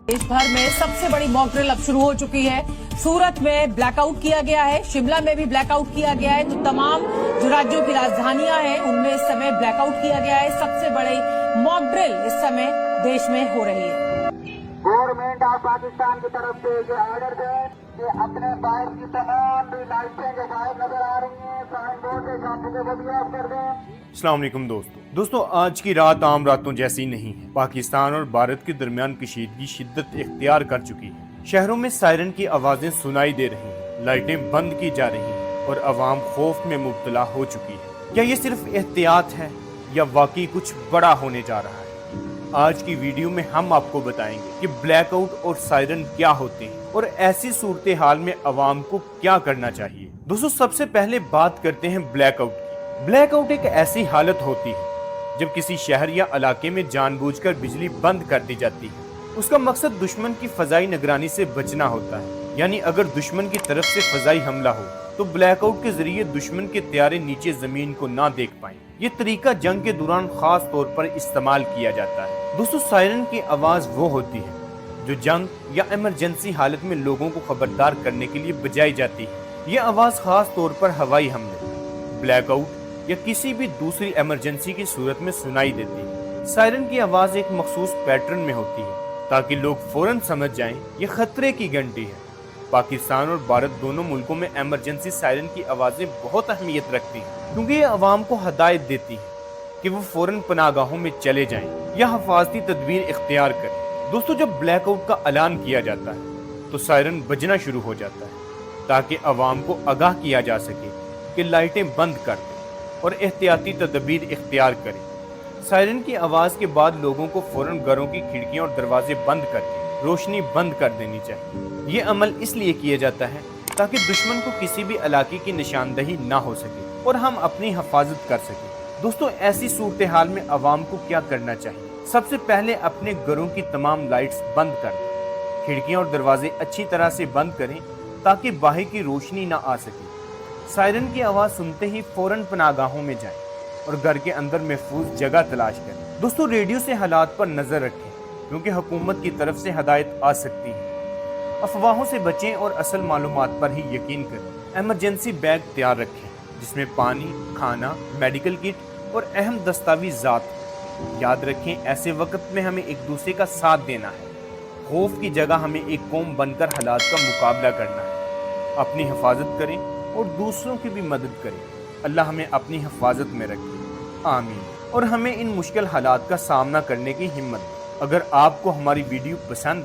देश भर में सबसे बड़ी मॉक ड्रिल अब शुरू हो चुकी है। सूरत में ब्लैकआउट किया गया है, शिमला में भी ब्लैकआउट किया गया है। तो तमाम जो राज्यों की राजधानियां हैं उनमें इस समय ब्लैकआउट किया गया है। सबसे बड़ी मॉक ड्रिल इस समय देश में हो रही है। गवर्नमेंट ऑफ पाकिस्तान की तरफ से ये ऑर्डर है कि अपने बाहर की तमाम भी लाइटें जो बाहर नजर आ रही हैं साइन बोर्ड के साथ वो भी ऑफ कर दें। अस्सलाम वालेकुम दोस्तों आज की रात आम रातों जैसी नहीं है। पाकिस्तान और भारत के दरमियान कशीदगी शिद्दत इख्तियार कर चुकी है। शहरों में सायरन की आवाजें सुनाई दे रही हैं, लाइटें बंद की जा रही हैं और अवाम खौफ में मुब्तला हो चुकी है। क्या ये सिर्फ एहतियात है या वाकई कुछ बड़ा होने जा रहा है? आज की वीडियो में हम आपको बताएंगे कि ब्लैकआउट और सायरन क्या होते हैं और ऐसी सूरत हाल में अवाम को क्या करना चाहिए। दोस्तों सबसे पहले बात करते हैं ब्लैकआउट की। ब्लैकआउट एक ऐसी हालत होती है जब किसी शहर या इलाके में जानबूझकर बिजली बंद कर दी जाती है। उसका मकसद दुश्मन की फजाई निगरानी से बचना होता है। यानी अगर दुश्मन की तरफ से फजाई हमला हो तो ब्लैकआउट के जरिए दुश्मन के तैयारे नीचे जमीन को ना देख पाएं। ये तरीका जंग के दौरान खास तौर पर इस्तेमाल किया जाता है। दोस्तों सायरन की आवाज वो होती है जो जंग या इमरजेंसी हालत में लोगों को खबरदार करने के लिए बजाई जाती है। ये आवाज खास तौर पर हवाई हमले, ब्लैकआउट या किसी भी दूसरी इमरजेंसी की सूरत में सुनाई देती है। सायरन की आवाज एक मखसूस पैटर्न में होती है ताकि लोग फौरन समझ जाएं ये खतरे की घंटी है। पाकिस्तान और भारत दोनों मुल्कों में इमरजेंसी सायरन की आवाजें बहुत अहमियत रखती हैं क्योंकि ये अवाम को हदायत देती है कि वो फौरन पनागाहों में चले जाएं या हिफाजती तदबीर इख्तियार करें। दोस्तों जब ब्लैकआउट का ऐलान किया जाता है तो सायरन बजना शुरू हो जाता है ताकि अवाम को आगाह किया जा सके कि लाइटें बंद कर दें और एहतियाती तदबीर इख्तियार करें। सायरन की आवाज़ के बाद लोगों को फौरन घरों की खिड़कियां और दरवाजे बंद करके रोशनी बंद कर देनी चाहिए। ये अमल इसलिए किया जाता है ताकि दुश्मन को किसी भी इलाके की निशानदही ना हो सके और हम अपनी हिफाजत कर सकें। दोस्तों ऐसी सूरत हाल में अवाम को क्या करना चाहिए? सबसे पहले अपने घरों की तमाम लाइट्स बंद कर दें, खिड़कियाँ और दरवाजे अच्छी तरह से बंद करें ताकि बाहर की रोशनी ना आ सके। सायरन की आवाज़ सुनते ही फौरन पनागाहों में जाएं और घर के अंदर महफूज जगह तलाश करें। दोस्तों रेडियो से हालात पर नजर रखें क्योंकि हुकूमत की तरफ से हदायत आ सकती है। अफवाहों से बचें और असल मालूमात पर ही यकीन करें। इमरजेंसी बैग तैयार रखें जिसमें पानी, खाना, मेडिकल किट और अहम दस्तावेज़ात। याद रखें ऐसे वक्त में हमें एक दूसरे का साथ देना है। खौफ की जगह हमें एक कौम बनकर हालात का मुकाबला करना है। अपनी हिफाजत करें और दूसरों की भी मदद करें। अल्लाह हमें अपनी हिफाजत में रखे, आमीन। और हमें इन मुश्किल हालात का सामना करने की हिम्मत दे। अगर आपको हमारी वीडियो पसंद आई